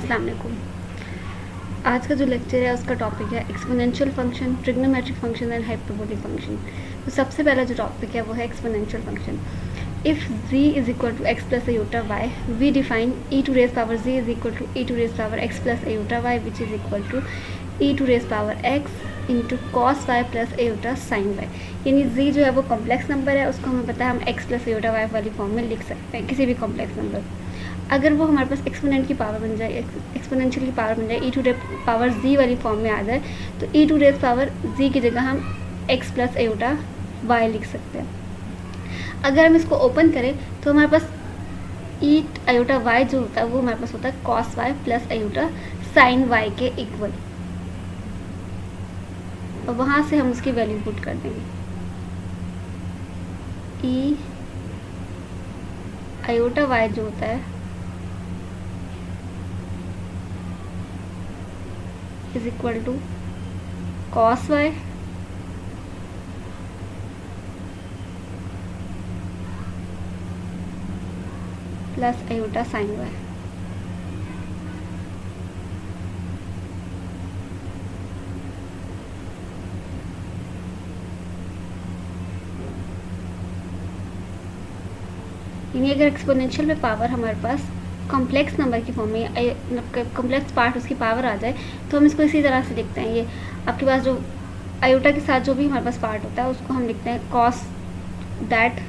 अस्सलाम वालेकुम। आज का जो लेक्चर है उसका टॉपिक है exponential function, trigonometric function and hyperbolic function. तो सबसे पहला जो टॉपिक है वो है exponential function. If z is equal to x plus iota y, we define e to raise power z is equal to e to raise power x plus iota y which is equal to e to raise power x into cos Y plus iota sine y. यानी z जो है वो complex number है, उसको हमें पता है हम x प्लस आयोटा वाई वाली फॉर्म में लिख सकते हैं, किसी भी कॉम्प्लेक्स नंबर। अगर वो हमारे पास एक्सपोनेंट की पावर बन जाए, एक्सपोनेंशियल की पावर बन जाए, ई टू रेज पावर जी वाली फॉर्म में आ जाए, तो ई टू रेज पावर जी की जगह हम एक्स प्लस आयोटा वाई लिख सकते हैं। अगर हम इसको ओपन करें तो हमारे पास ई आयोटा वाई जो होता है वो हमारे पास होता है cos Y plus iota sine y के इक्वल, और वहाँ से हम उसकी वैल्यू पुट कर देंगे। ई आयोटा वाई जो होता है is equal to cos y plus iota sine y। यानी अगर एक्सपोनेंशियल में पावर हमारे पास कॉम्प्लेक्स नंबर की फॉर्म में, कॉम्प्लेक्स पार्ट उसकी पावर आ जाए, तो हम इसको इसी तरह से लिखते हैं। ये आपके पास जो आयोटा के साथ जो भी हमारे पास पार्ट होता है उसको हम लिखते हैं cos that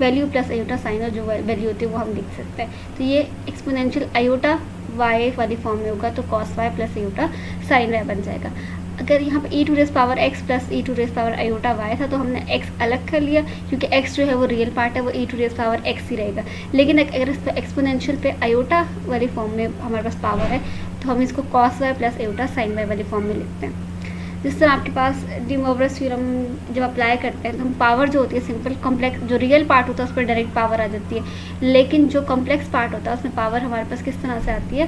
value plus iota sign, और जो वैल्यू होती है वो हम लिख सकते हैं। तो ये एक्सपोनेंशियल आयोटा वाई वाली फॉर्म में होगा तो cos Y plus iota sine Y बन जाएगा। अगर यहाँ पे E to raise power X plus E to raise power iota Y था तो हमने एक्स अलग कर लिया, क्योंकि एक्स जो है वो रियल पार्ट है, वो E to raise power x ही रहेगा। लेकिन अगर इस पर एक्सपोनेंशियल पे आयोटा वाली फॉर्म में हमारे पास पावर है तो हम इसको cos Y plus iota sine y वाली फॉर्म में लिखते हैं। जिस तरह आपके पास डी मोवरेज थ्योरम जब अप्लाई करते हैं तो हम पावर जो होती है सिंपल, कॉम्प्लेक्स जो रियल पार्ट होता है उस पर डायरेक्ट पावर आ जाती है, लेकिन जो कॉम्प्लेक्स पार्ट होता है उसमें पावर हमारे पास किस तरह से आती है,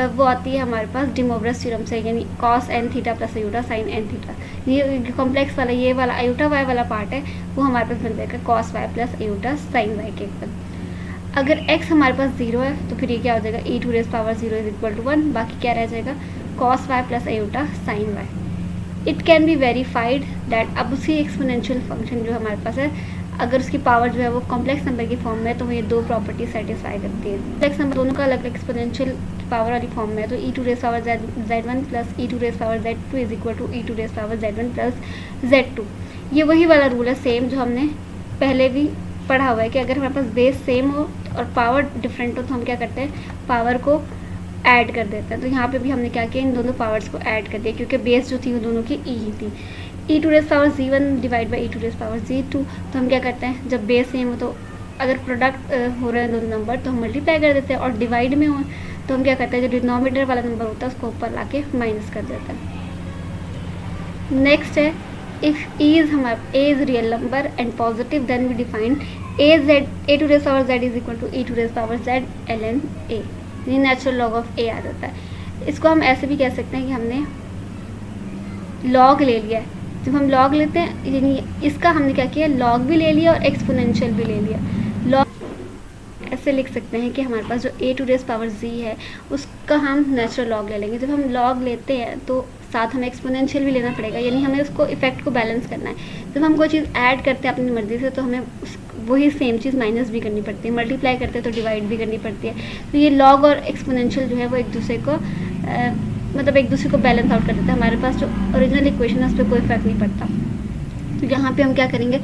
वो आती है हमारे पास डी मोवरेज थ्योरम से, यानी cos n theta plus iota sine n theta. ये कॉम्प्लेक्स वाला ये वाला आयोटा वाई वाला पार्ट है वो हमारे पास बन जाएगा cos Y plus iota sine y के इक्वल। अगर x हमारे पास 0 है तो फिर ये क्या हो जाएगा, E to raise power 0 is equal to 1, बाकी क्या रह जाएगा cos Y plus iota sine Y. It can be verified that अब उसी एक्सपोनेंशियल फंक्शन जो हमारे पास है, अगर उसकी पावर जो है वो कॉम्प्लेक्स नंबर की फॉर्म में है तो ये दो प्रॉपर्टी सेटिस्फाई करती है। कॉम्प्लेक्स नंबर दोनों का अलग एक्सपोनेंशियल पावर वाली फॉर्म में है तो E to raise power z1 plus E to raise power z2 is equal to E to raise power z1 plus z2। ये वही वाला रूल है सेम जो हमने पहले भी पढ़ा हुआ है कि अगर हमारे पास बेस सेम हो और पावर डिफरेंट हो तो हम क्या करते हैं, पावर को ऐड कर देते हैं। तो यहाँ पे भी हमने क्या किया, इन दोनों पावर्स को ऐड कर दिया, क्योंकि बेस जो थी वो दोनों की ई ही थी। E to raise power z1 divide by E to raise power z2, तो हम क्या करते हैं जब बेस सेम हो तो अगर प्रोडक्ट हो रहे हैं दोनों नंबर तो हम मल्टीप्लाई कर देते हैं, और डिवाइड में हो तो हम क्या करते हैं जो डिनोमिनेटर वाला नंबर होता है उसको ऊपर ला के माइनस कर देते हैं। नेक्स्ट है इफ़ e इज हमारा a is real number and positive then we define a to raise power z is equal to e to raise power z ln a, यानी नेचुरल लॉग ऑफ a आ जाता है। इसको हम ऐसे भी कह सकते हैं कि हमने लॉग ले लिया है। जब हम लॉग लेते हैं यानी इसका हमने क्या किया, लॉग भी ले लिया और एक्सपोनेंशियल भी ले लिया। लॉग ऐसे लिख सकते हैं कि हमारे पास जो a to raise power z है उसका हम नेचुरल लॉग ले लेंगे। जब हम लॉग लेते हैं तो साथ हमें एक्सपोनेंशियल भी लेना पड़ेगा, यानी हमें उसको इफेक्ट को बैलेंस करना है। जब हम कोई चीज़ ऐड करते हैं अपनी मर्ज़ी से तो हमें वही सेम चीज़ माइनस भी करनी पड़ती है, मल्टीप्लाई करते हैं तो डिवाइड भी करनी पड़ती है। तो ये लॉग और एक्सपोनेंशियल जो है वो एक दूसरे को मतलब एक दूसरे को बैलेंस आउट कर देता है। हमारे पास जो ओरिजिनल इक्वेशन है उस पर कोई इफेक्ट नहीं पड़ता। तो यहाँ पे हम क्या करेंगे,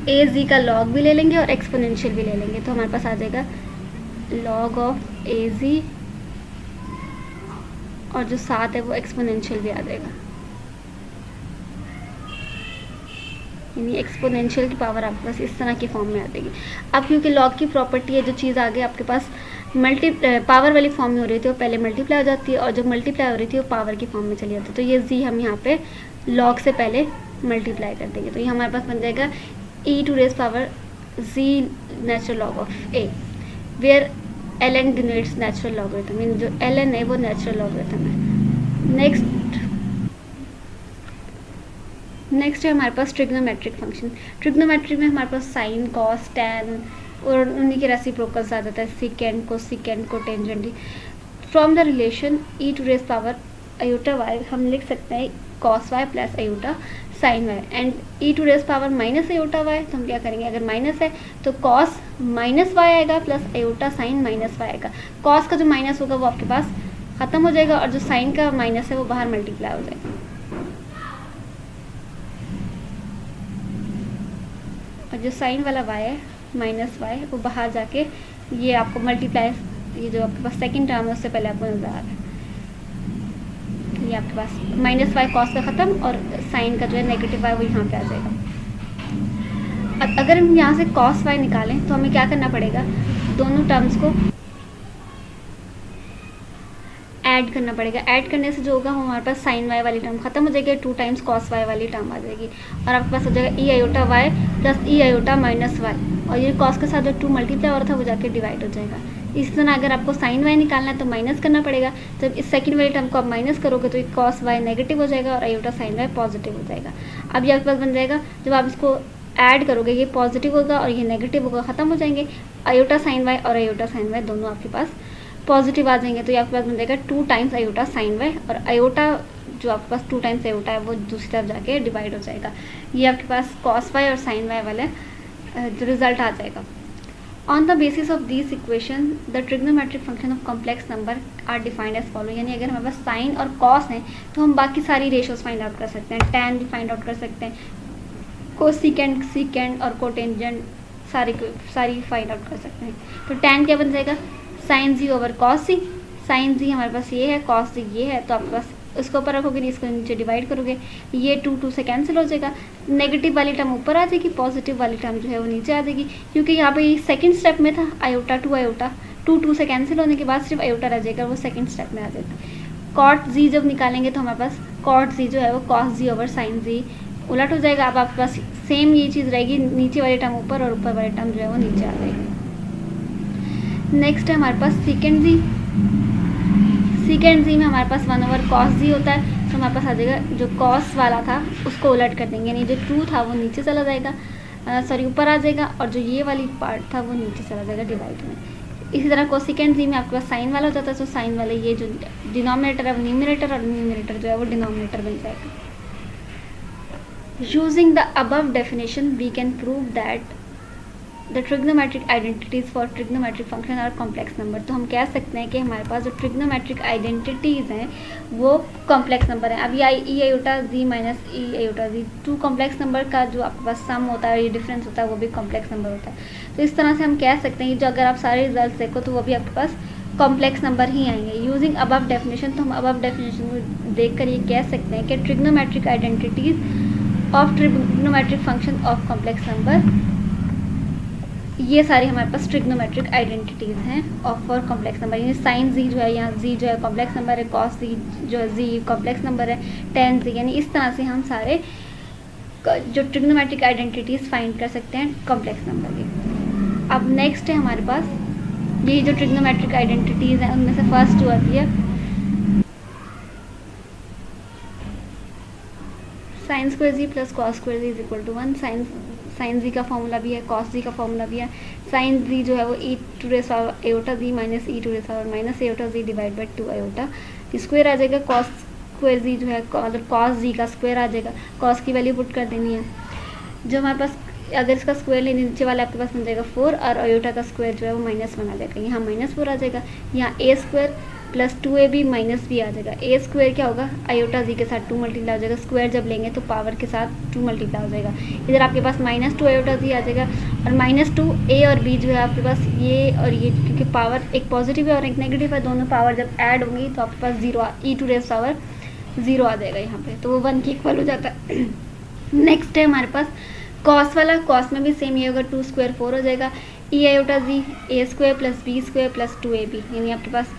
ए जी का लॉग भी ले लेंगे और एक्सपोनेंशियल भी ले लेंगे, तो हमारे पास आ जाएगा लॉग ऑफ ए जी, और जो साथ है वो एक्सपोनेंशियल भी आ जाएगा, यानी एक्सपोनेंशियल की पावर आपके पास इस तरह की फॉर्म में आ जाएगी। अब क्योंकि लॉग की प्रॉपर्टी है, जो चीज़ आगे आपके पास पावर वाली फॉर्म में हो रही थी वो पहले मल्टीप्लाई हो जाती है, और जब मल्टीप्लाई हो रही थी वो पावर की फॉर्म में चली जाती है। तो ये जी हम यहाँ पे लॉग से पहले मल्टीप्लाई कर देंगे, तो ये हमारे पास बन जाएगा E to raise power Z natural log of A, where ln denotes natural logarithm, mean जो ln है वो नेचुरल लॉगरिथम है। नेक्स्ट है हमारे पास ट्रिग्नोमेट्रिक फंक्शन। ट्रिग्नोमेट्रिक में हमारे पास साइन, कॉस, टैन और उन्हीं के रेसिप्रोकल्स आ जाता है, secant, cosecant, cotangent. From the relation e to raise power iota y हम लिख सकते हैं cos Y plus iota sine y, and e to raise power minus iota y, तो हम क्या करेंगे, अगर माइनस है तो कॉस माइनस वाई आएगा plus iota sine minus y आएगा। कॉस का जो माइनस होगा वो आपके पास खत्म हो जाएगा और जो साइन का माइनस है वो बाहर मल्टीप्लाई हो जाएगा, और जो साइन वाला वाई है माइनस वाई वो बाहर जाके ये आपको मल्टीप्लाई, ये जो आपके पास सेकंड टर्म है उससे पहले आपको नजर आ रहा है, ये आपके पास माइनस वाई कॉस का ख़त्म और साइन का जो है नेगेटिव वाई वो यहाँ पे आ जाएगा। अब अगर हम यहाँ से कॉस वाई निकालें तो हमें क्या करना पड़ेगा, दोनों टर्म्स को ऐड करना पड़ेगा। ऐड करने से जो होगा वो हमारे पास साइन वाई वाली टर्म खत्म हो जाएगी, 2 टाइम्स कॉस वाई वाली टर्म आ जाएगी और आपके पास हो जाएगा ई iota y plus e iota minus y, और ये कॉस के साथ जो 2 मल्टीप्लाई हो रहा था वो जाके डिवाइड हो जाएगा। इस तरह अगर आपको साइन वाई निकालना है तो माइनस करना पड़ेगा, जब इस सेकंड वाली टर्म को आप माइनस करोगे तो ये कॉस वाई नेगेटिव हो जाएगा और आयोटा साइन वाई पॉजिटिव हो जाएगा। अब ये आपके पास बन जाएगा, जब आप इसको ऐड करोगे ये पॉजिटिव होगा और ये नेगेटिव होगा, ख़त्म हो जाएंगे, आयोटा साइन वाई और आयोटा साइन वाई दोनों आपके पास पॉजिटिव आ जाएंगे, तो ये आपके पास बन जाएगा 2 टाइम्स आयोटा साइन वाई, और आयोटा जो आपके पास 2 टाइम्स आयोटा है वो दूसरी तरफ जाके डिवाइड हो जाएगा। ये आपके पास कॉस वाई और साइन वाई वाले जो रिजल्ट आ जाएगा। On the basis of this equation the trigonometric function of complex number are defined as follow, यानी अगर हमारे पास साइन और कॉस हैं तो हम बाकी सारी रेशियोज फाइंड आउट कर सकते हैं, टैन भी फाइंड आउट कर सकते हैं, कोसिकेंड सीकेंड और कोटेंजेंट सारी फाइंड आउट कर सकते हैं। तो टैन क्या बन जाएगा, साइन जी ओवर कॉस जी, साइन जी हमारे पास ये है, कॉस जी ये है, तो आपके पास इसको ऊपर रखोगे नहीं, इसको नीचे डिवाइड करोगे, ये 2 से कैंसिल हो जाएगा, नेगेटिव वाली टर्म ऊपर आ जाएगी, पॉजिटिव वाली टर्म जो है वो नीचे आ जाएगी, क्योंकि यहाँ पे सेकंड स्टेप में था आयोटा 2 से कैंसिल होने के बाद सिर्फ आयोटा रह जाएगा, वो सेकंड स्टेप में आ जाएगा। कॉट जी जब निकालेंगे तो हमारे पास कॉट जी जो है वो कॉस जी ओवर साइन जी उलट हो जाएगा। अब आपके पास सेम ये चीज़ रहेगी, नीचे वाली टर्म ऊपर और ऊपर वाली टर्म जो है वो नीचे आ जाएगी। नेक्स्ट है हमारे पास सेकेंड जी, सेकेंड जी में हमारे पास 1 ओवर कॉस जी होता है, तो हमारे पास आ जाएगा जो कॉस वाला था उसको उलट कर देंगे, यानी जो 2 था वो नीचे चला जाएगा, सॉरी ऊपर आ जाएगा, और जो ये वाली पार्ट था वो नीचे चला जाएगा डिवाइड में। इसी तरह कोसेकेंड जी में आपके पास साइन वाला हो जाता है, तो साइन वाले ये जो डिनोमिनेटर है वो न्यूमरेटर और न्यूमरेटर जो है वो डिनोमिनेटर बन जाएगा। Using the above definition we can prove that the trigonometric identities for trigonometric function और कॉम्प्लेक्स नंबर। तो हम कह सकते हैं कि हमारे पास जो ट्रिग्नोमेट्रिक आइडेंटिटीज़ हैं वो कॉम्प्लेक्स नंबर हैं। अब ये ई आयोटा जी माइनस ई आयोटा जी 2 कॉम्प्लेक्स नंबर का जो आपके पास सम होता है और ये डिफरेंस होता है वो भी कॉम्प्लेक्स नंबर होता है। तो इस तरह से हम कह सकते हैं कि जो अगर आप सारे रिजल्ट देखो तो वो भी आपके पास कॉम्प्लेक्स नंबर ही आएंगे। यूजिंग अबव डेफिनेशन, तो हम अबव डेफिनेशन को देख कर ये कह सकते हैं कि trigonometric identities of trigonometric function of complex number, ये सारी हमारे पास ट्रिग्नोमेट्रिक आइडेंटिटीज़ हैं ऑफ फॉर कॉम्प्लेक्स नंबर, यानी साइन जी जो है, यहाँ जी जो है कॉम्प्लेक्स नंबर है, कॉस जी जो है जी कॉम्प्लेक्स नंबर है, टेन जी, यानी इस तरह से हम सारे जो ट्रिग्नोमेट्रिक आइडेंटिटीज़ फाइंड कर सकते हैं कॉम्प्लेक्स नंबर की। अब नेक्स्ट है हमारे पास ये जो ट्रिग्नोमेट्रिक आइडेंटिटीज़ हैं उनमें से फर्स्ट जो आती है sine square ji plus cos square Z is equal to 1। Sine Z का फॉर्मूला भी है, कॉस जी का फॉर्मूला भी है। साइन जी जो है वो E to raise power iota ji minus E to raise power minus iota ji divide by 2 iota, square आ जाएगा। कॉस स्क्वायर जी जो है मतलब कॉस जी का स्क्वायर आ जाएगा, कॉस की वैल्यू पुट कर देनी है। जो हमारे पास अगर इसका स्क्वायर लेने नीचे वाला आपके पास बन जाएगा 4 और आयोटा का स्क्वायर जो है वो -1 आ जाएगा, यहाँ -4 आ जाएगा, यहाँ A square plus 2ab minus B आ जाएगा। ए स्क्वायर क्या होगा, आयोटा जी के साथ 2 मल्टीप्लाई हो जाएगा, स्क्वायर जब लेंगे तो पावर के साथ 2 मल्टीप्लाई हो जाएगा। इधर आपके पास -2 आयोटा जी आ जाएगा और -2 ए और बी जो है आपके पास ये और ये, क्योंकि पावर एक पॉजिटिव है और एक नेगेटिव है, दोनों पावर जब ऐड होंगी तो आपके पास 0 ई टू रेस पावर 0 आ जाएगा यहाँ पे, तो वो 1 के इक्वल हो जाता है। नेक्स्ट है हमारे पास कॉस वाला, कॉस में भी सेम ये होगा, 2 स्क्वायर 4 हो जाएगा, ई iota Z A square plus B square plus 2ab, यानी आपके पास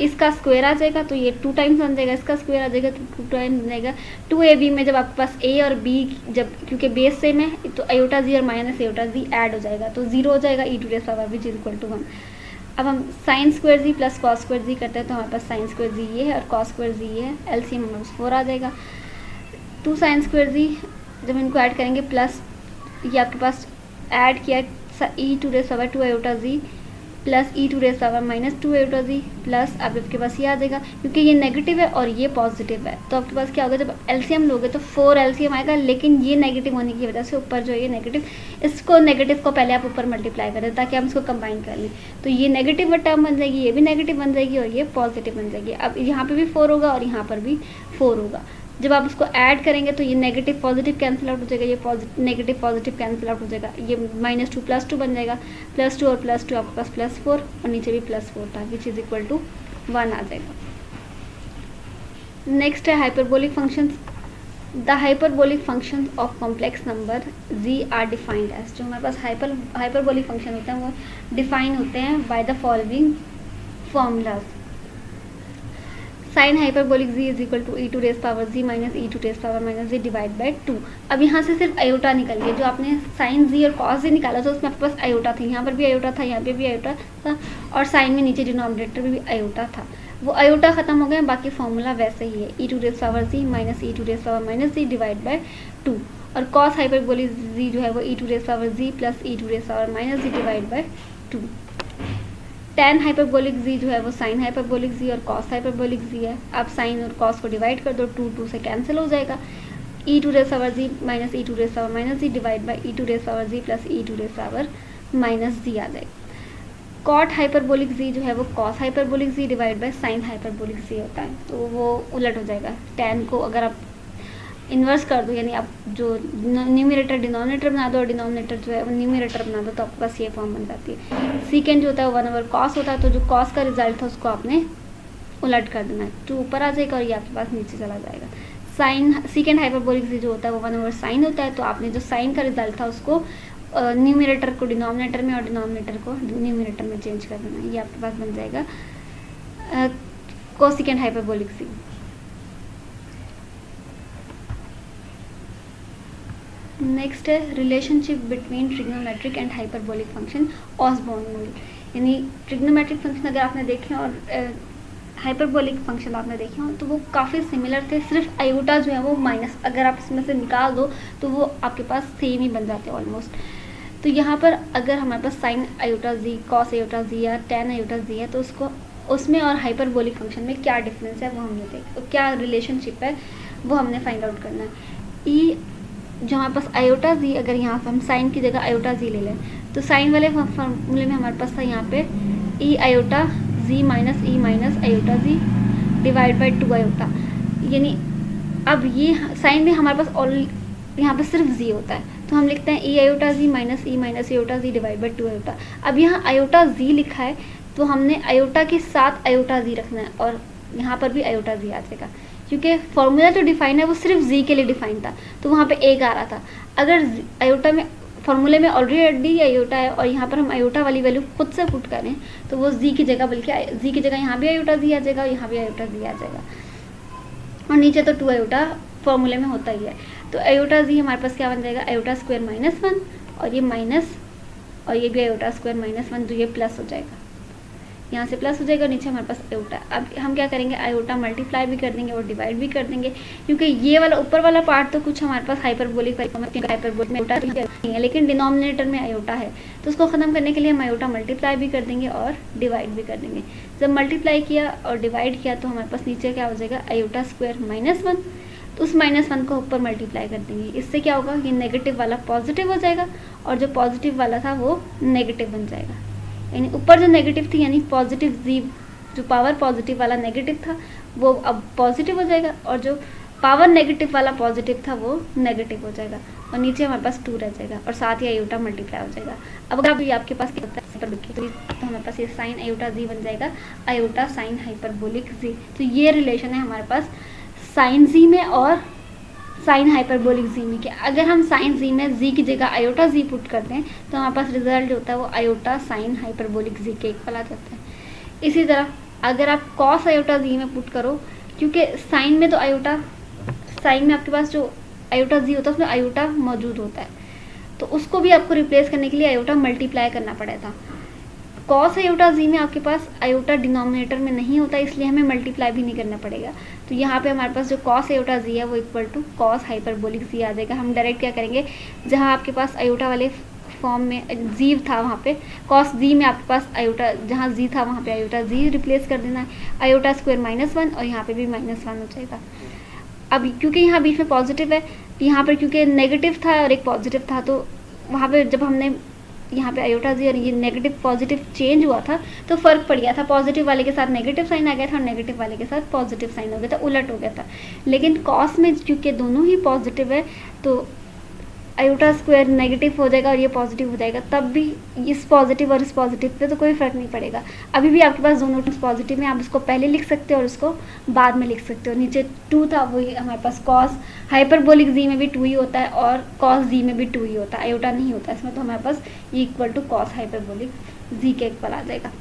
इसका स्क्वायर आ जाएगा तो ये 2 टाइम्स बन जाएगा, इसका स्क्वायर आ जाएगा तो 2 टाइम्स बन जाएगा। 2ab में जब आपके पास a और b जब क्योंकि बेस सेम है तो आयोटा जी और माइनस आयोटा जी ऐड हो जाएगा तो 0 हो जाएगा, E to raise power which is equal to 1। अब हम साइन स्क्वायर जी प्लस कॉस स्क्वायर जी करते हैं तो हमारे पास साइन स्क्वायर जी ये है और कॉस स्क्वायर जी ये है, एलसीएम हमारे पास 4 आ जाएगा। 2 साइन स्क्वायर जी जब इनको ऐड करेंगे प्लस ये आपके पास ऐड किया E to raise power 2 iota Z plus E to raise power minus 2 iota Z plus अब आपके पास ये आ जाएगा, क्योंकि ये नेगेटिव है और ये पॉजिटिव है तो आपके पास क्या होगा, जब एलसीएम लोगे तो 4 एलसीएम आएगा, लेकिन ये नेगेटिव होने की वजह से ऊपर जो है ये नेगेटिव, इसको नेगेटिव को पहले आप ऊपर मल्टीप्लाई करें ताकि हम इसको कंबाइन कर लें, तो ये नेगेटिव टर्म बन जाएगी, ये भी नेगेटिव बन जाएगी और ये पॉजिटिव बन जाएगी। अब यहाँ पर भी 4 होगा और यहाँ पर भी 4 होगा। जब आप उसको ऐड करेंगे तो ये नेगेटिव पॉजिटिव कैंसिल आउट हो जाएगा, ये नेगेटिव पॉजिटिव कैंसिल आउट हो जाएगा, ये -2 +2 बन जाएगा, +2 और +2 आपके पास +4 और नीचे भी +4 था, विच इज इक्वल टू 1 आ जाएगा। नेक्स्ट है hyperbolic functions. The hyperbolic function of complex number z are defined as, जो हमारे पास हाइपरबोलिक फंक्शन होते हैं वो डिफाइन होते हैं by the following formulas. Sine hyperbolic z is equal to E to raise power z minus E to raise power minus z divide by 2। अब यहाँ से सिर्फ आयोटा निकल गया, जो आपने साइन z और कॉस z निकाला था उसमें आपके पास आयोटा थी, यहाँ पर भी आयोटा था, यहाँ पे भी आयोटा था और साइन में नीचे डिनोमिनेटर में भी आयोटा था, वो आयोटा खत्म हो गए, बाकी फॉर्मूला वैसे ही है, E to raise power z minus E to raise power minus z divide by 2। और कॉस हाइपरबोलिक z जो है वो E to raise power z plus E to raise power minus z divide by 2। tan hyperbolic z जो है वो sine hyperbolic z और cos hyperbolic z है। आप साइन और कॉस को डिवाइड कर दो, 2 से कैंसिल हो जाएगा, E to raise power z minus E to raise power minus z divide by E to raise power z plus E to raise power minus z आ जाएगा। कॉट हाइपरबोलिक z जो है वो cos hyperbolic z divide by sine hyperbolic z होता है, तो वो उलट हो जाएगा। tan को अगर आप इन्वर्स कर दो, यानी आप जो न्यूमरेटर डिनोमिनेटर बना दो और डिनोमिनेटर जो है वो न्यूमरेटर बना दो, तो आपके पास ये फॉर्म बन जाती है। सीकेंड जो होता है वो 1/cos होता है, तो जो cos का रिजल्ट था उसको आपने उलट कर देना है, 2 ऊपर आ जाएगा और ये आपके पास नीचे चला जाएगा। साइन सीकेंड हाइपरबोलिक जो होता है वो 1/sin होता है, तो आपने जो साइन का रिजल्ट था उसको न्यूमरेटर को डिनोमिनेटर में और डिनोमिनेटर को न्यूमरेटर में चेंज कर देना है, ये आपके पास बन जाएगा कोसिकेंड हाइपरबोलिक सी। नेक्स्ट है relationship between trigonometric and hyperbolic function Osborn rule, यानी ट्रिग्नोमेट्रिक फंक्शन अगर आपने देखे और हाइपरबोलिक फंक्शन आपने देखे हो तो वो काफ़ी सिमिलर थे, सिर्फ आयोटा जो है वो माइनस अगर आप इसमें से निकाल दो तो वो आपके पास सेम ही बन जाते हैं ऑलमोस्ट। तो यहाँ पर अगर हमारे पास साइन आयोटा जी, कॉस आयोटा जी या tan आयोटा जी है तो उसको उसमें और हाइपरबोलिक फंक्शन में क्या डिफरेंस है वो हमने देखा, क्या रिलेशनशिप है वो हमने फाइंड आउट करना है। ई जो हमारे पास आयोटा जी, अगर यहाँ पर हम साइन की जगह आयोटा जी ले लें तो साइन वाले फॉर्मूले में हमारे पास था यहाँ पे e iota ji minus e minus iota ji divide by 2 iota, यानी अब ये साइन में हमारे पास ऑलरेडी यहाँ पे सिर्फ जी होता है तो हम लिखते हैं e iota ji minus e minus iota ji divide by 2 iota. अब यहाँ आयोटा जी लिखा है तो हमने आयोटा के साथ आयोटा जी रखना है और यहाँ पर भी आयोटा जी आ जाएगा, क्योंकि फॉर्मूला जो डिफाइन है वो सिर्फ जी के लिए डिफाइन था तो वहाँ पे एक आ रहा था। अगर आयोटा में फॉर्मूले में ऑलरेडी आयोटा है और यहाँ पर हम आयोटा वाली वैल्यू खुद से पुट करें तो वो जी की जगह, बल्कि जी की जगह यहाँ भी आयोटा जी आ जाएगा और यहाँ भी आयोटा जी आ जाएगा और नीचे तो 2 आयोटा फॉर्मूले में होता ही है। तो आयोटा जी हमारे पास क्या बन जाएगा, आयोटा स्क्वायर -1 और ये माइनस और ये भी आयोटा स्क्वायर -1 तो ये प्लस हो जाएगा, यहाँ से प्लस हो जाएगा, नीचे हमारे पास आयोटा। अब हम क्या करेंगे, आयोटा मल्टीप्लाई भी कर देंगे और डिवाइड भी कर देंगे, क्योंकि ये वाला ऊपर वाला पार्ट तो कुछ हमारे पास हाइपरबोलिक में आयोटा नहीं है लेकिन डिनोमिनेटर में आयोटा है, तो उसको ख़त्म करने के लिए हम आयोटा मल्टीप्लाई भी कर देंगे और डिवाइड भी कर देंगे। जब मल्टीप्लाई किया और डिवाइड किया तो हमारे पास नीचे क्या हो जाएगा, आयोटा स्क्वायर -1, तो उस -1 को ऊपर मल्टीप्लाई कर देंगे। इससे क्या होगा, ये नेगेटिव वाला पॉजिटिव हो जाएगा और जो पॉजिटिव वाला था वो नेगेटिव बन जाएगा, यानी ऊपर जो नेगेटिव थी यानी पॉजिटिव जी, जो पावर पॉजिटिव वाला नेगेटिव था वो अब पॉजिटिव हो जाएगा और जो पावर नेगेटिव वाला पॉजिटिव था वो नेगेटिव हो जाएगा और नीचे हमारे पास 2 रह जाएगा और साथ ही आयोटा मल्टीप्लाई हो जाएगा। अब अगर अभी आपके पास क्या होता है तो हमारे पास ये साइन आयोटा जी बन जाएगा, आयोटा साइन हाइपरबोलिक जी। तो ये रिलेशन है हमारे पास साइन जी में और साइन हाइपरबोलिक जी में। क्या अगर हम साइन जी में जी की जगह आयोटा जी पुट करते हैं तो हमारे पास रिजल्ट होता है वो आयोटा साइन हाइपरबोलिक जी के इक्वल आ जाता है। इसी तरह अगर आप कॉस आयोटा जी में पुट करो, क्योंकि साइन में तो आयोटा, साइन में आपके पास जो आयोटा जी होता है उसमें आयोटा मौजूद होता है तो उसको भी आपको रिप्लेस करने के लिए आयोटा मल्टीप्लाई करना पड़ेगा। कॉस आयोटा जी में आपके पास आयोटा डिनोमिनेटर में नहीं होता इसलिए हमें मल्टीप्लाई भी नहीं करना पड़ेगा, तो यहाँ पे हमारे पास जो कॉस आयोटा जी है वो equal to cos hyperbolic Z आ जाएगा। हम डायरेक्ट क्या करेंगे, जहाँ आपके पास आयोटा वाले फॉर्म में जी था वहाँ पे, कॉस जी में आपके पास आयोटा, जहाँ जी था वहाँ पे आयोटा जी रिप्लेस कर देना है, आयोटा स्क्वायर -1 और यहाँ पे भी -1 हो जाएगा। अब क्योंकि यहाँ बीच में पॉजिटिव है, यहाँ पर क्योंकि नेगेटिव था और एक पॉजिटिव था, तो वहाँ पे जब हमने यहाँ पे आयोटा जी और ये नेगेटिव पॉजिटिव चेंज हुआ था तो फ़र्क पड़ गया था, पॉजिटिव वाले के साथ नेगेटिव साइन आ गया था और नेगेटिव वाले के साथ पॉजिटिव साइन हो गया था, उलट हो गया था। लेकिन कॉस में क्योंकि दोनों ही पॉजिटिव है तो आयोटा स्क्वायर नेगेटिव हो जाएगा और ये पॉजिटिव हो जाएगा, तब भी इस पॉजिटिव और इस पॉजिटिव पे तो कोई फ़र्क नहीं पड़ेगा। अभी भी आपके पास दोनों टर्म्स पॉजिटिव में, आप इसको पहले लिख सकते हो और इसको बाद में लिख सकते हो। नीचे 2 था, वही हमारे पास कॉस हाइपरबोलिक जी में भी 2 ही होता है और कॉस जी में भी 2 ही होता है, आयोटा नहीं होता इसमें, तो हमारे पास ये equal to cos hyperbolic Z के इक्वल आ जाएगा।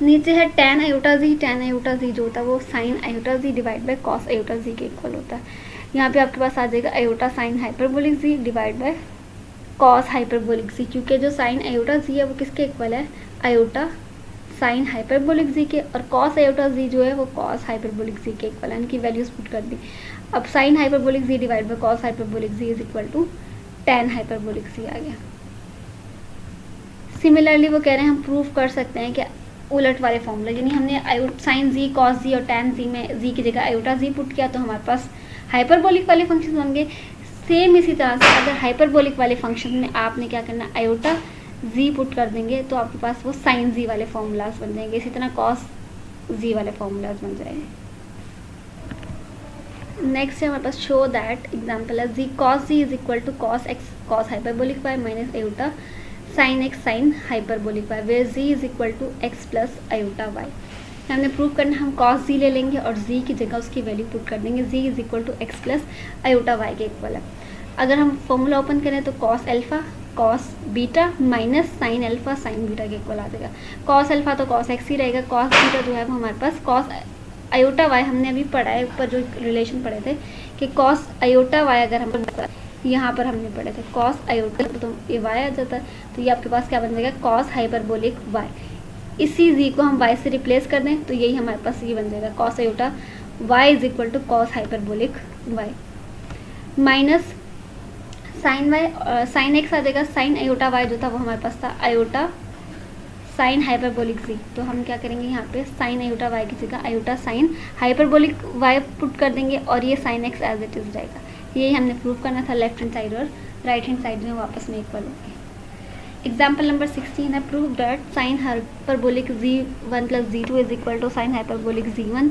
नीचे है tan iota Z, tan iota Z जो होता है वो sine iota ji divide by cos iota Z के इक्वल होता है। यहाँ पे आपके पास आ जाएगा iota sine hyperbolic Z divide by cos hyperbolic Z, क्योंकि जो साइन आयोटा जी है वो किसके इक्वल है, आयोटा साइन हाइपरबोलिक जी के, और कॉस आयोटा जी जो है वो कॉस हाइपरबोलिक जी के इक्वल है, इनकी वैल्यूज पुट कर दी। अब sine hyperbolic Z divide by cos hyperbolic Z is equal to tan hyperbolic Z आ गया। सिमिलरली वो कह रहे हैं हम प्रूव कर सकते हैं कि उलट वाले फॉर्मूला, यानी हमने साइन जी कॉस जी और tan जी में जी की जगह आयोटा जी पुट किया तो हमारे पास हाइपरबोलिक वाले फंक्शन बन गए। सेम इसी तरह से अगर हाइपरबोलिक वाले फंक्शन में आपने क्या करना, आयोटा जी पुट कर देंगे तो आपके पास वो साइन जी वाले फॉर्मूलाज बन जाएंगे, इसी तरह कॉस जी वाले फॉर्मूलाज बन जाएंगे। नेक्स्ट है हमारे पास शो दैट, एग्जाम्पल है Z cos Z is equal to cos X cos hyperbolic Y minus iota sine X sine hyperbolic Y, where Z is equal to x plus iota Y. हमने prove करना, हम cos जी ले लेंगे और जी की जगह उसकी वैल्यू पुट कर देंगे, Z is equal to x plus iota Y के इक्वल है। अगर हम फॉर्मूला ओपन करें तो cos alpha cos beta minus sine alpha sine beta के इक्वल आ जाएगा। कॉस अल्फा तो कॉस एक्स ही रहेगा, कॉस बीटा जो है वो हमारे पास कॉस आयोटा वाई, हमने अभी पढ़ा है ऊपर जो रिलेशन पढ़े थे कि कॉस आयोटा वाई, अगर हम यहाँ पर हमने पढ़े थे कॉस आयोटा तो ये वाई आ जाता है, तो ये आपके पास क्या बन जाएगा, कॉस हाइपरबोलिक वाई। इसी जी को हम वाई से रिप्लेस कर दें तो यही हमारे पास ये बन जाएगा, cos iota Y is equal to cos hyperbolic Y minus sine Y, sine X आ जाएगा, साइन आयोटा वाई जो था वो हमारे पास था आयोटा साइन हाइपरबोलिक जी, तो हम क्या करेंगे यहाँ पे साइन आयोटा वाई की जगह iota sine hyperbolic y put कर देंगे और ये sine x as it is रहेगा। यही हमने प्रूव करना था, लेफ्ट हैंड साइड और राइट हैंड साइड में वापस में इक्वल होंगे। एग्जाम्पल नंबर 16 है, prove that sine hyperbolic z1 plus z2 is equal to sine hyperbolic z1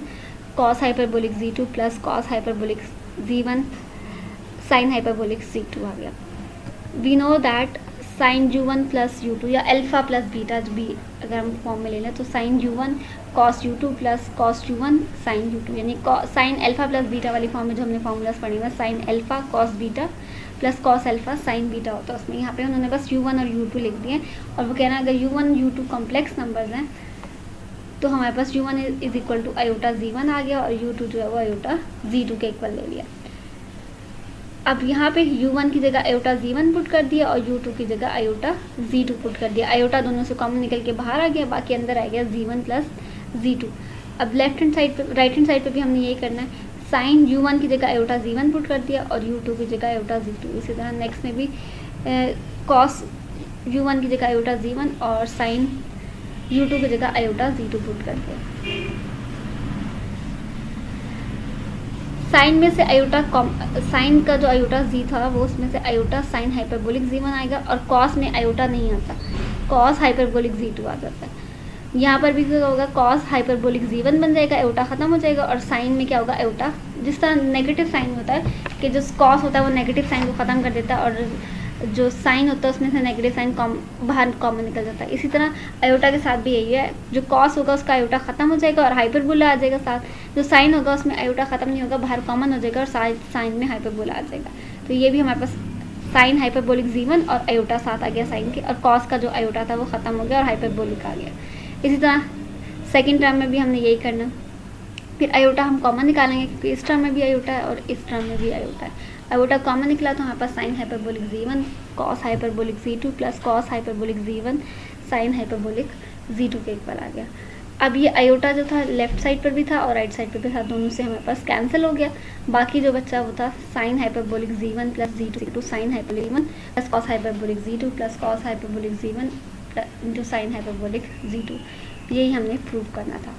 cos hyperbolic z2 plus cos hyperbolic z1 sine hyperbolic z2 आ गया। We know that sine u1 plus u2 या alpha plus beta भी अगर हम form में ले लें तो sine u1 cos u2 plus cos u1 sine u2, यानी साइन अल्फा प्लस बीटा वाली फॉर्म में जो हमने फॉर्मूलाज पढ़े हुए sine alpha cos beta plus cos alpha sine beta होता है, उसमें यहाँ पे उन्होंने बस u1 और u2 लिख दिए और वो कहना है अगर u1 u2 कॉम्प्लेक्स नंबर्स हैं तो हमारे पास u1 is equal to iota z1 आ गया और u2 जो है वो आयोटा z2 के इक्वल ले लिया। अब यहाँ पे u1 की जगह आयोटा z1 पुट कर दिया और u2 की जगह आयोटा z2 पुट कर दिया, आयोटा दोनों से कॉमन निकल के बाहर आ गया, बाकी अंदर आ गया z1 प्लस z2। अब लेफ्ट हैंड साइड पे राइट हैंड साइड पे भी हमने यही करना है, साइन u1 की जगह आयोटा z1 पुट कर दिया और u2 की जगह आयोटा z2। इसी तरह नेक्स्ट में भी कॉस u1 की जगह आयोटा z1 और साइन u2 की जगह आयोटा z2 पुट कर दिया। साइन में से आयोटा साइन का जो आयोटा जी था वो उसमें से आयोटा साइन हाइपरबोलिक z1 आएगा और कॉस में आयोटा नहीं आता, कॉस हाइपरबोलिक z2 आ जाता है। यहाँ पर भी क्या होगा, कॉस हाइपरबोलिक z1 बन जाएगा, आयोटा खत्म हो जाएगा और साइन में क्या होगा, आयोटा जिस तरह नेगेटिव साइन होता है कि जो कॉस होता है वो नेगेटिव साइन को ख़त्म कर देता है और जो साइन होता है उसमें से नेगेटिव साइन बाहर कॉमन निकल जाता है। इसी तरह आयोटा के साथ भी यही है, जो कॉस होगा उसका आयोटा ख़त्म हो जाएगा और हाइपरबोला आ जाएगा साथ, जो साइन होगा उसमें आयोटा ख़त्म नहीं होगा, बाहर कॉमन हो जाएगा और साइन में हाइपरबोला आ जाएगा। तो ये भी हमारे पास साइन हाइपरबोलिक z1 और आयोटा साथ आ गया साइन के, और कॉस का जो आयोटा था वो ख़त्म हो गया और हाइपरबोलिक आ गया। इसी तरह सेकेंड टर्म में भी हमने यही करना, फिर आयोटा हम कॉमन निकालेंगे क्योंकि इस टर्म में भी आयोटा है और इस टर्म में भी आयोटा है। आयोटा कॉमन निकला तो हमारे पास sine hyperbolic z1 cos hyperbolic z2 plus cos hyperbolic z1 sine hyperbolic z2 के इक्वल आ गया। अब ये आयोटा जो था लेफ्ट साइड पर भी था और राइट साइड पर भी था, दोनों से हमारे पास कैंसिल हो गया। बाकी जो बच्चा वो था sine hyperbolic z1 plus z2 sine hyperbolic z1 plus cos hyperbolic z2 plus cos hyperbolic z1 into sine hyperbolic z2। यही हमने प्रूव करना था।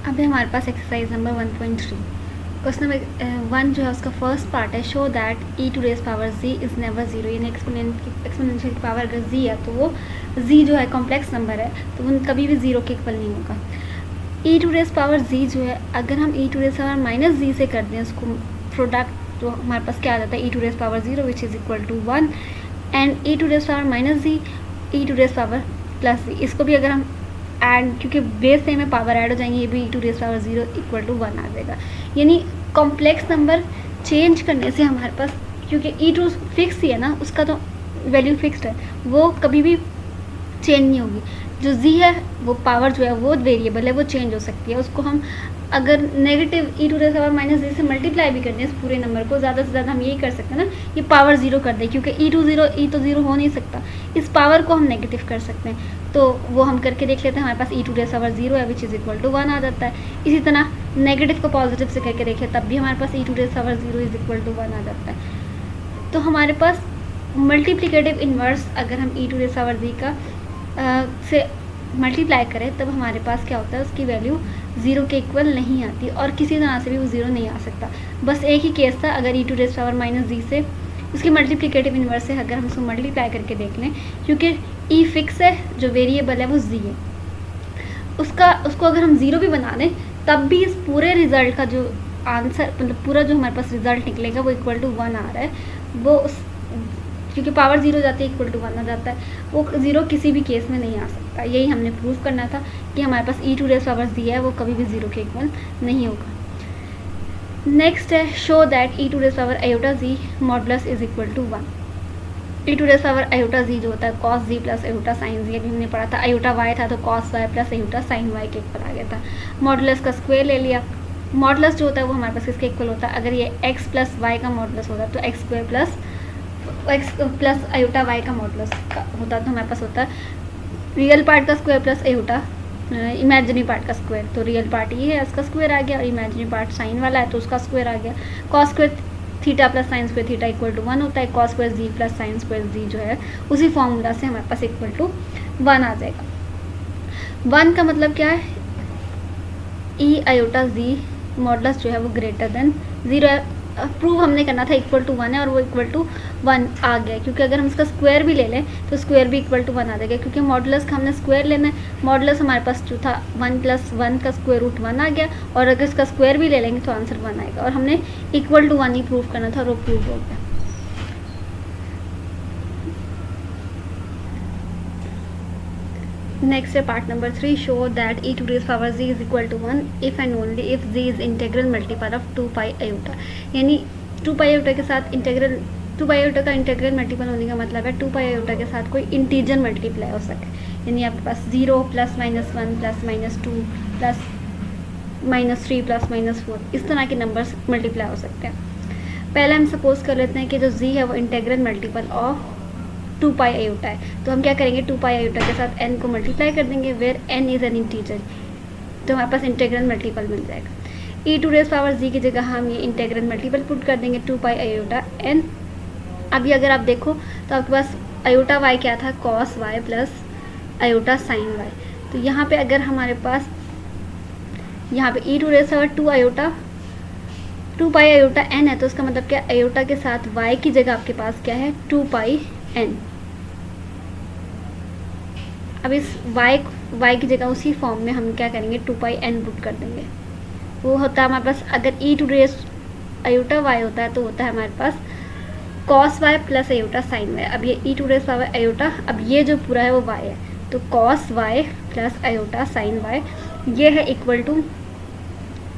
अभी हमारे पास एक्सरसाइज नंबर 1.3 क्वेश्चन नंबर 1 जो है उसका फर्स्ट पार्ट है, show that e to raise power z is never zero, यानी एक्सपोनेंशियल की पावर अगर z है तो वो z जो है कॉम्प्लेक्स नंबर है तो वो कभी भी ज़ीरो के इक्वल नहीं होगा। e to raise power z जो है अगर हम e to raise power minus z से कर दें उसको प्रोडक्ट, तो हमारे पास क्या आ जाता है e to raise power 0 which is equal to 1 and e to raise power minus z e to raise power plus z। इसको भी अगर हम एंड क्योंकि बेस से में पावर ऐड हो जाएंगे, ये भी e to raise power 0 equal to 1 आ जाएगा। यानी कॉम्प्लेक्स नंबर चेंज करने से हमारे पास, क्योंकि e टू फिक्स ही है ना, उसका तो वैल्यू फिक्स्ड है, वो कभी भी चेंज नहीं होगी। जो z है वो पावर जो है वो वेरिएबल है, वो चेंज हो सकती है। उसको हम अगर negative e to raise power minus z से मल्टीप्लाई भी कर दें इस पूरे नंबर को, ज़्यादा से ज़्यादा हम यही कर सकते हैं ना, ये पावर 0 कर दें, क्योंकि e तो 0 हो नहीं सकता, इस पावर को हम नेगेटिव कर सकते हैं। तो वो हम करके देख लेते हैं, हमारे पास e टू रेज पावर 0 है विच इज़ इक्वल टू 1 आ जाता है। इसी तरह नेगेटिव को पॉजिटिव से करके देखें तब भी हमारे पास e to raise power 0 is equal to 1 आ जाता है। तो हमारे पास मल्टीप्लिकेटिव इन्वर्स अगर हम e to raise power z का से मल्टीप्लाई करें तब हमारे पास क्या होता है, उसकी वैल्यू 0 के इक्वल नहीं आती और किसी तरह से भी वो 0 नहीं आ सकता। बस एक ही केस था, अगर e to raise power minus z से उसकी मल्टीप्लिकेटिव इन्वर्स से अगर हम उसको मल्टीप्लाई करके देख लें, क्योंकि e फिक्स है, जो वेरिएबल है वो z है, उसको अगर हम 0 भी बना दें तब भी इस पूरे रिजल्ट का जो आंसर, मतलब पूरा जो हमारे पास रिजल्ट निकलेगा वो इक्वल टू 1 आ रहा है। वो क्योंकि पावर 0 जाती है इक्वल टू 1 आ जाता है, वो 0 किसी भी केस में नहीं आ सकता। यही हमने प्रूव करना था कि हमारे पास e to raise power z है वो कभी भी 0 के इक्वल नहीं होगा। नेक्स्ट है, show that e to raise power iota z modulus is equal to 1। e to raise power iota z जो होता है cos z plus iota sine z, अभी हमने पढ़ा था आयोटा y था तो cos y plus iota sine y के इक्वल आ गया था। मॉडुलस का स्क्वायर ले लिया। मॉडुलस जो होता है वो हमारे पास किसके इक्वल होता है, अगर ये x प्लस वाई का मॉडुलस होता है तो x square plus iota y का मॉडुलस होता है, तो हमारे पास होता है रियल पार्ट का square plus iota imaginary part का स्क्वायर। तो रियल पार्ट ये है, उसका स्क्वायर आ गया, और इमेजिनरी पार्ट साइन वाला है तो उसका स्क्वायर आ गया। Cos square theta plus sine square theta equal to 1 होता है। कॉस स्क्वायर जी प्लस साइन स्क्वायर जी जो है उसी फॉर्मूला से हमारे पास इक्वल टू 1 आ जाएगा। 1 का मतलब क्या है, ई आयोटा जी मॉडुलस जो है वो ग्रेटर देन 0 है। प्रूव हमने करना था इक्वल टू 1 है और वो इक्वल टू 1 आ गया, क्योंकि अगर हम इसका स्क्वायर भी ले लें तो स्क्वायर भी इक्वल टू 1 आ जाएगा, क्योंकि मॉडुलस का हमने स्क्वायर लेना है। मॉडुलस हमारे पास जो था 1 प्लस 1 का स्क्वायर रूट 1 आ गया, और अगर इसका स्क्वायर भी ले लेंगे तो आंसर 1 आएगा, और हमने इक्वल टू 1 ही प्रूव करना था और वो प्रूव हो गया। नेक्स्ट है part number 3, show that e to raise power z is equal to 1 if and only if z is integral multiple of 2 pi iota. यानी 2 पाई आयोटा के साथ इंटेग्रल, 2 पाई आयोटा का इंटेग्रल मल्टीपल होने का मतलब है 2 pi iota के साथ कोई इंटीजर मल्टीप्लाई हो सके। यानी आपके पास 0 plus minus 1 plus minus 2 plus minus 3 plus minus 4 इस तरह के नंबर्स मल्टीप्लाई हो सकते हैं। पहले हम सपोज कर लेते हैं कि जो z है वो integral multiple of 2 pi iota है, तो हम क्या करेंगे 2 पाई आयोटा के साथ n को मल्टीप्लाई कर देंगे where n is an integer, तो हमारे पास इंटेग्रल मल्टीपल मिल जाएगा। e to raise power z की जगह हम ये इंटेग्रल मल्टीपल पुट कर देंगे 2 पाई आयोटा n। अभी अगर आप देखो तो आपके पास आयोटा y क्या था, cos y plus iota sine y। तो यहाँ पे अगर हमारे पास यहाँ पे e to raise power 2 pi iota n है, तो उसका मतलब क्या, आयोटा के साथ y की जगह आपके पास क्या है 2 पाई n। अब इस y की जगह उसी फॉर्म में हम क्या करेंगे 2 पाई n पुट कर देंगे। वो होता है हमारे पास, अगर e to raise iota y होता है तो होता है हमारे पास cos y plus iota sine y। अब ये e to raise power iota, अब ये जो पूरा है वो y है, तो cos y plus iota sine y ये है इक्वल टू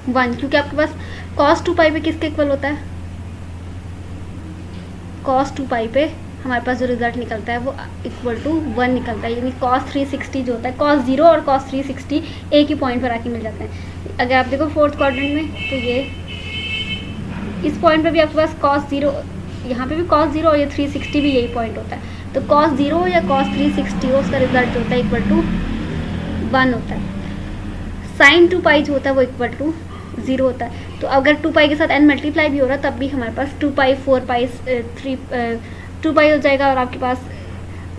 1, क्योंकि आपके पास cos 2 पाई पे किसके इक्वल होता है, cos 2 पाई पे हमारे पास जो रिजल्ट निकलता है वो इक्वल टू 1 निकलता है। यानी cos 360 जो होता है, cos 0 और cos 360 एक ही पॉइंट पर आके मिल जाते हैं। अगर आप देखो 4th क्वाड्रेंट में तो ये इस पॉइंट पे भी आपके पास cos 0, यहाँ पे भी cos 0 और ये 360 भी यही पॉइंट होता है। तो cos 0 या cos 360 हो, उसका रिजल्ट होता है इक्वल टू 1 होता है। sin 2 पाई जो होता है वो इक्वल टू 0 होता है। तो अगर 2 पाई के साथ n मल्टीप्लाई भी हो रहा है तब भी हमारे पास 2 पाई 4 पाई 2 पाई हो जाएगा, और आपके पास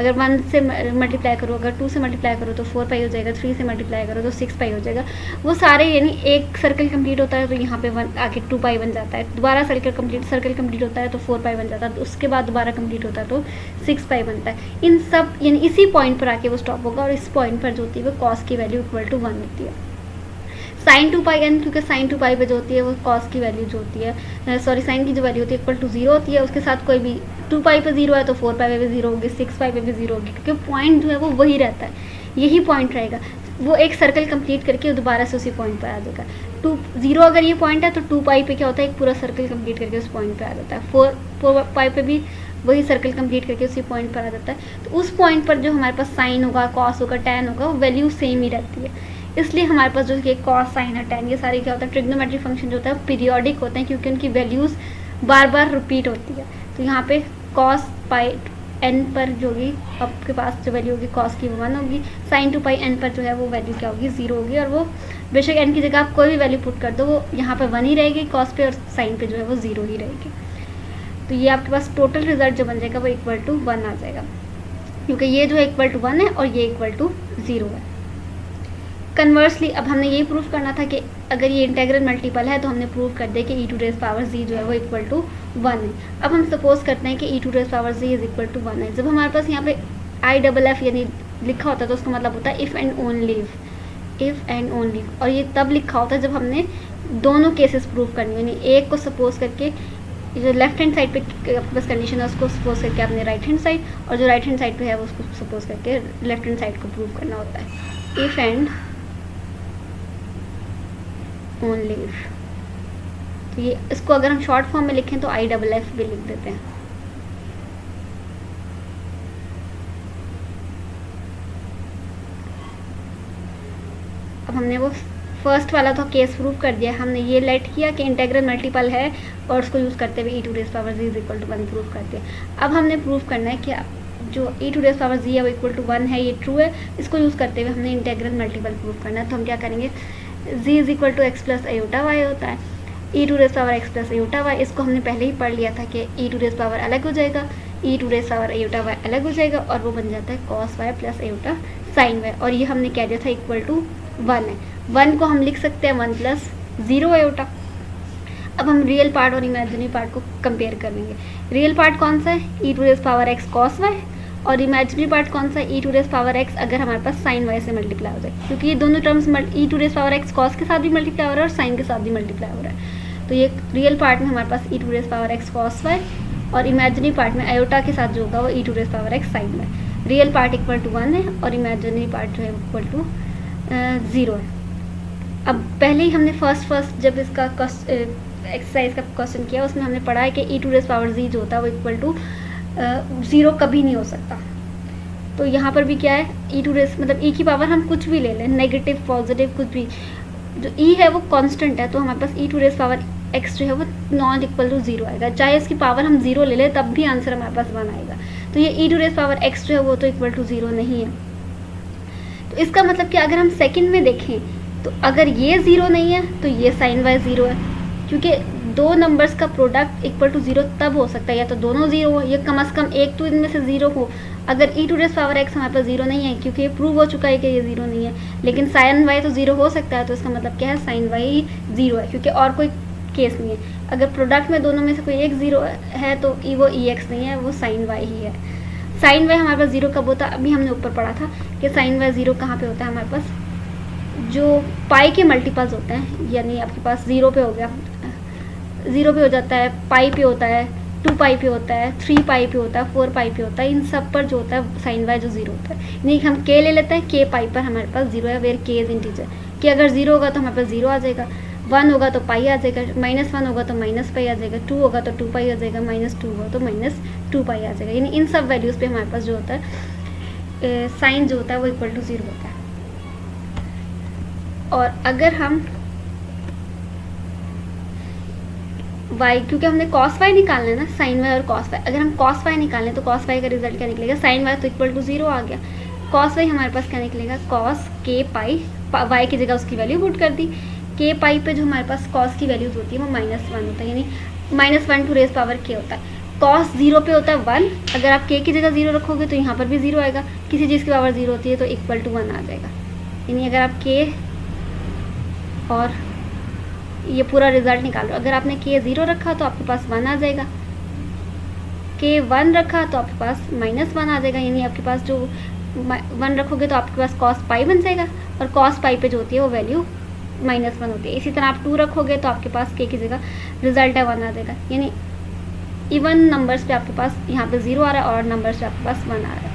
अगर 1 से मल्टीप्लाई करो, अगर 2 से मल्टीप्लाई करो तो 4 पाई हो जाएगा, 3 से मल्टीप्लाई करो तो 6 पाई हो जाएगा। वो सारे यानी एक सर्कल कंप्लीट होता है तो यहाँ पे 1 आके 2 पाई बन जाता है, दोबारा सर्कल कंप्लीट होता है तो 4 पाई बन जाता है, तो उसके बाद दोबारा कंप्लीट होता है तो 6 पाई बनता है। इन सब यानी इसी पॉइंट पर आके वो स्टॉप होगा, और इस पॉइंट पर जो होती है वो कॉस की वैल्यू इक्वल टू 1 होती है। sin 2 पाई n, क्योंकि sin 2 पाई पे जो होती है वो cos की वैल्यू जो होती है, सॉरी sin की जो वैल्यू होती है इक्वल टू 0 होती है, उसके साथ कोई भी 2 पाई पे 0 है तो 4 पाई पे भी 0 होगी, 6 पाई पे भी 0 होगी, क्योंकि पॉइंट जो है वो वही रहता है, यही पॉइंट रहेगा। वो एक सर्कल कंप्लीट करके दोबारा से उसी पॉइंट पर आ जाएगा। 0 अगर ये पॉइंट है तो 2 पाई पे क्या होता है, एक पूरा सर्कल कंप्लीट करके उस पॉइंट पर आ जाता है। 4 पाई पे भी वही सर्कल कंप्लीट करके उसी पॉइंट पर आ जाता है। तो उस पॉइंट पर जो हमारे पास साइन होगा, कॉस होगा, टैन होगा, वो वैल्यू सेम ही रहती है। इसलिए हमारे पास जो ये कॉस, साइन है, टैन, ये सारे क्या होता है, ट्रिग्नोमेट्रिक फंक्शन जो होता है पीरियोडिक होते हैं, क्योंकि उनकी वैल्यूज़ बार बार रिपीट होती है। तो यहाँ पे कॉस पाई एन पर जो होगी आपके पास जो वैल्यू होगी कॉस की वो 1 होगी, साइन 2 पाई एन पर जो है वो वैल्यू क्या होगी, 0 होगी, और वो बेशक एन की जगह आप कोई भी वैल्यू पुट कर दो वो यहाँ पर 1 ही रहेगी कॉस पे, और साइन पे जो है वो 0 ही रहेगी। तो ये आपके पास टोटल रिजल्ट जो बन जाएगा वो इक्वल टू 1 आ जाएगा, क्योंकि ये जो है इक्वल टू 1 है और ये इक्वल टू 0 है। कन्वर्सली अब हमने यही प्रूफ करना था कि अगर ये इंटेग्रल मल्टीपल है तो हमने प्रूव कर दिया कि e to raise power z जो है वो इक्वल टू 1 है। अब हम सपोज करते हैं कि e to raise power z is equal to 1 है। जब हमारे पास यहाँ पे IFF यानी लिखा होता है तो उसका मतलब होता है इफ़ एंड ओनली, और ये तब लिखा होता है जब हमने दोनों केसेस प्रूव करनी, यानी एक को सपोज करके जो लेफ्ट हैंड साइड पे बस कंडीशन है उसको सपोज करके आपने राइट हैंड साइड, और जो राइट हैंड साइड पे है वो उसको सपोज करके लेफ्ट हैंड साइड को प्रूव करना होता है। इफ़ एंड ओनली इफ, तो ये इसको अगर हम शॉर्ट फॉर्म में लिखें तो IFF भी लिख देते हैं। अब हमने वो फर्स्ट वाला तो केस प्रूव कर दिया, हमने ये लेट किया कि इंटेग्रल मल्टीपल है और उसको यूज़ करते हुए e to raise power z is equal to 1 prove करते हैं। अब हमने प्रूव करना है कि जो e to raise power z है वो इक्वल टू 1 है, ये ट्रू है, इसको यूज़ करते हुए हमने इंटेग्रल मल्टीपल प्रूव करना है। तो हम क्या करेंगे, z is equal to x plus iota y होता है, e to raise power x plus iota y, इसको हमने पहले ही पढ़ लिया था कि e टू रेज पावर अलग हो जाएगा, e to raise power iota y अलग हो जाएगा, और वो बन जाता है cos y plus iota sine y, और ये हमने कह दिया था इक्वल टू 1 है। 1 को हम लिख सकते हैं 1 प्लस 0 आयोटा। अब हम रियल पार्ट और इमेजिनरी पार्ट को कंपेयर कर लेंगे। रियल पार्ट कौन सा है, e to raise power x cos y, और इमेजिनरी पार्ट कौन सा है, e to raise power x अगर हमारे पास साइन y से मल्टीप्लाई हो जाए, क्योंकि ये दोनों terms e to raise power x cos के साथ भी मल्टीप्लाई हो रहा है और साइन के साथ भी मल्टीप्लाई हो रहा है। तो ये रियल पार्ट में हमारे पास e to raise power x cos y, और इमेजिनरी पार्ट में आयोटा के साथ जो होगा वो e to raise power x sine y। Real part equal to 1 है और इमेजिनरी पार्ट जो है इक्वल टू 0 है। अब पहले ही हमने फर्स्ट जब इसका एक्सरसाइज का क्वेश्चन किया उसमें हमने पढ़ा है कि e to raise power z जो होता है वो इक्वल टू 0 कभी नहीं हो सकता। तो यहाँ पर भी क्या है, e टू रेज मतलब e की पावर हम कुछ भी ले लें, नेगेटिव पॉजिटिव कुछ भी, जो e है वो कांस्टेंट है, तो हमारे पास e to raise power x जो है वो नॉन इक्वल टू 0 आएगा, चाहे इसकी पावर हम 0 ले लें तब भी आंसर हमारे पास 1 आएगा। तो ये e to raise power x जो है वो तो इक्वल टू 0 नहीं है। तो इसका मतलब कि अगर हम सेकंड में देखें तो अगर ये 0 नहीं है तो ये साइन वाई 0 है, क्योंकि दो नंबर्स का प्रोडक्ट इक्वल टू 0 तब हो सकता है या तो दोनों 0 हो या कम से कम एक तो इनमें से 0 हो। अगर e to raise power x हमारे पास 0 नहीं है, क्योंकि ये प्रूव हो चुका है कि ये 0 नहीं है, लेकिन साइन y तो 0 हो सकता है, तो इसका मतलब क्या है, साइन y 0 है, क्योंकि और कोई केस नहीं है। अगर प्रोडक्ट में दोनों में से कोई एक 0 है तो वो ex नहीं है, वो साइन y ही है। साइन y हमारे पास 0 कब होता है, अभी हमने ऊपर पढ़ा था कि साइन y 0 कहाँ पे होता है, हमारे पास जो पाई के मल्टीपल्स होते हैं, यानी आपके पास 0 पे हो गया, 0 पे हो जाता है, पाई पे होता है, 2 पाई पे होता है, 3 पाई पे होता है, 4 पाई पे होता है, इन सब पर जो होता है साइन वाई जो 0 होता है। यानी हम k ले लेते हैं, k पाई पर हमारे पास 0 है, वेयर k इज इंटीजर, कि अगर 0 होगा तो हमारे पास 0 आ जाएगा, 1 होगा तो पाई आ जाएगा, -1 होगा तो माइनस पाई आ जाएगा, 2 होगा तो 2 पाई आ जाएगा, -2 होगा तो -2 पाई आ जाएगा। यानी इन सब वैल्यूज़ पे हमारे पास जो होता है साइन जो होता है वो इक्वल टू 0 होता है। और अगर हम वाई, क्योंकि हमने कॉस वाई निकालना है ना, साइन वाई और कॉस वाई। अगर हम कॉस वाई निकालें तो कॉस वाई का रिजल्ट क्या निकलेगा, साइन वाई तो इक्वल टू 0 आ गया। कॉस वाई हमारे पास क्या निकलेगा, कॉस के पाई, वाई की जगह उसकी वैल्यू पुट कर दी। के पाई पे जो हमारे पास कॉस की वैल्यूज होती है वो -1 होता है, यानी -1 टू रेज पावर के होता है। कॉस 0 पे होता है 1, अगर आप के की जगह 0 रखोगे तो यहाँ पर भी 0 आएगा। किसी चीज़ की पावर 0 होती है तो इक्वल टू 1 आ जाएगा। यानी अगर आप के और ये पूरा रिजल्ट निकाल लो, अगर आपने के 0 रखा तो आपके पास 1 आ जाएगा, के 1 रखा तो आपके पास -1 आ जाएगा। यानी आपके पास जो 1 रखोगे तो आपके पास कॉस पाई बन जाएगा, और कॉस पाई पे जो होती है वो वैल्यू -1 होती है। इसी तरह आप 2 रखोगे तो आपके पास के की जगह रिजल्ट है 1 आ जाएगा। यानी इवन नंबर्स पे आपके पास यहाँ पे 0 आ रहा है और नंबर्स पे आपके पास 1 आ रहा है।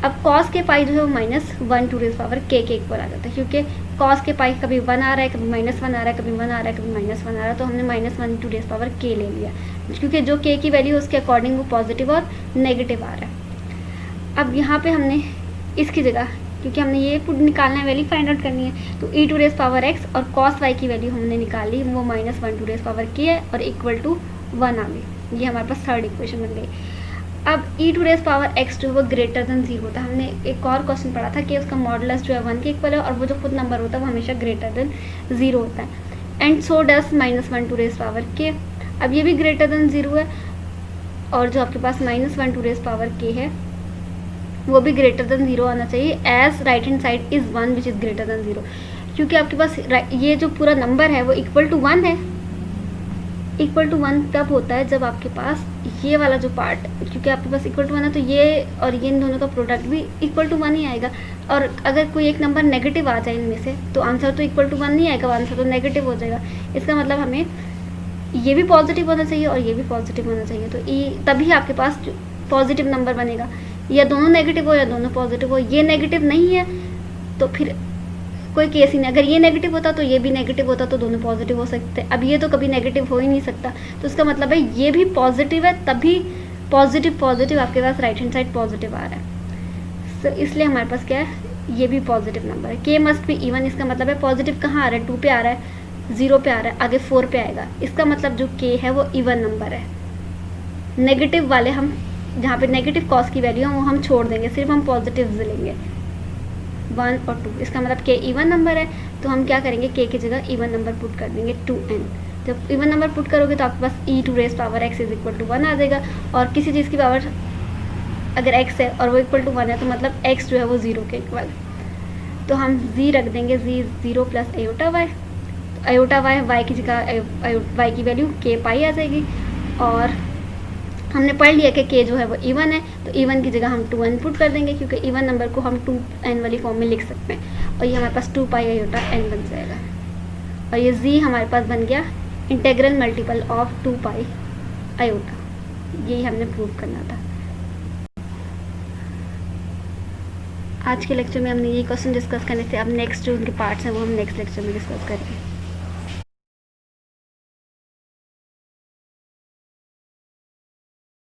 अब कॉस के पाई जो है वो -1 टू रेज पावर के इक्वल आ जाता है, क्योंकि कॉस के पाई कभी 1 आ रहा है, कभी -1 आ रहा है, कभी 1 आ रहा है, कभी -1 आ रहा है, तो हमने -1 टू रेज पावर के ले लिया, क्योंकि जो के की वैल्यू उसके अकॉर्डिंग वो पॉजिटिव और नेगेटिव आ रहा है। अब यहाँ पे हमने इसकी जगह, क्योंकि हमने ये पुट निकालना है, वैल्यू फाइंड आउट करनी है, तो e to raise power x और cos y की वैल्यू हमने निकाली, वो -1 टू रेज पावर k है और इक्वल टू 1 आ गई। ये हमारे पास थर्ड इक्वेशन बन गई। अब e to raise power x जो है वो ग्रेटर देन 0 होता है। हमने एक और क्वेश्चन पढ़ा था कि उसका मॉडुलस जो है 1 के इक्वल है, और वो जो खुद नंबर होता है वो हमेशा ग्रेटर देन 0 होता है। And so does -1 to raise power k। अब ये भी ग्रेटर देन 0 है, और जो आपके पास -1 टू रेज पावर k है वो भी ग्रेटर देन 0 आना चाहिए, as right hand side is 1 which is greater than 0। क्योंकि आपके पास ये जो पूरा नंबर है वो इक्वल टू 1 है। इक्वल टू 1 तब होता है जब आपके पास ये वाला जो पार्ट, क्योंकि आपके पास इक्वल टू 1 है तो ये और ये इन दोनों का प्रोडक्ट भी इक्वल टू 1 ही आएगा। और अगर कोई एक नंबर नेगेटिव आ जाए इनमें से तो आंसर तो इक्वल टू 1 नहीं आएगा, आंसर तो नेगेटिव हो जाएगा। इसका मतलब हमें ये भी पॉजिटिव होना चाहिए और ये भी पॉजिटिव होना चाहिए, तो तभी आपके पास पॉजिटिव नंबर बनेगा। या दोनों नेगेटिव हो या दोनों पॉजिटिव हो। ये नेगेटिव नहीं है तो फिर कोई केस ही नहीं। अगर ये नेगेटिव होता तो ये भी नेगेटिव होता, तो दोनों पॉजिटिव हो सकते। अब ये तो कभी नेगेटिव हो ही नहीं सकता, तो इसका मतलब है ये भी पॉजिटिव है, तभी पॉजिटिव आपके पास राइट हैंड साइड पॉजिटिव आ रहा है। तो इसलिए हमारे पास क्या है, ये भी पॉजिटिव नंबर है। के मस्ट बी इवन, इसका मतलब है पॉजिटिव कहाँ आ रहा है, 2 पे आ रहा है, 0 पे आ रहा है, आगे 4 पे आएगा। इसका मतलब जो के है वो इवन नंबर है। नेगेटिव वाले हम, जहाँ पे नेगेटिव कॉस की वैल्यू है वो हम छोड़ देंगे, सिर्फ हम पॉजिटिव लेंगे 1 और 2। इसका मतलब के इवन नंबर है, तो हम क्या करेंगे, के की जगह इवन नंबर पुट कर देंगे 2n। जब इवन नंबर पुट करोगे तो आपके पास e to raise power x is equal to 1 आ जाएगा। और किसी चीज़ की पावर अगर x है और वो इक्वल टू 1 है तो मतलब x जो है वो 0 के इक्वल, तो हम z रख देंगे, z 0 plus iota y। Iota y की जगह y की वैल्यू k पाई आ जाएगी। और हमने पढ़ लिया कि k जो है वो इवन है, तो इवन की जगह हम 2n पुट कर देंगे, क्योंकि इवन नंबर को हम 2n वाली फॉर्म में लिख सकते हैं। और ये हमारे पास 2 पाई आयोटा n बन जाएगा। और ये z हमारे पास बन गया integral multiple of 2 pi iota. यही हमने प्रूव करना था। आज के लेक्चर में हमने ये क्वेश्चन डिस्कस करने थे। अब नेक्स्ट जो उनके पार्ट्स हैं वो हम नेक्स्ट लेक्चर में डिस्कस करेंगे।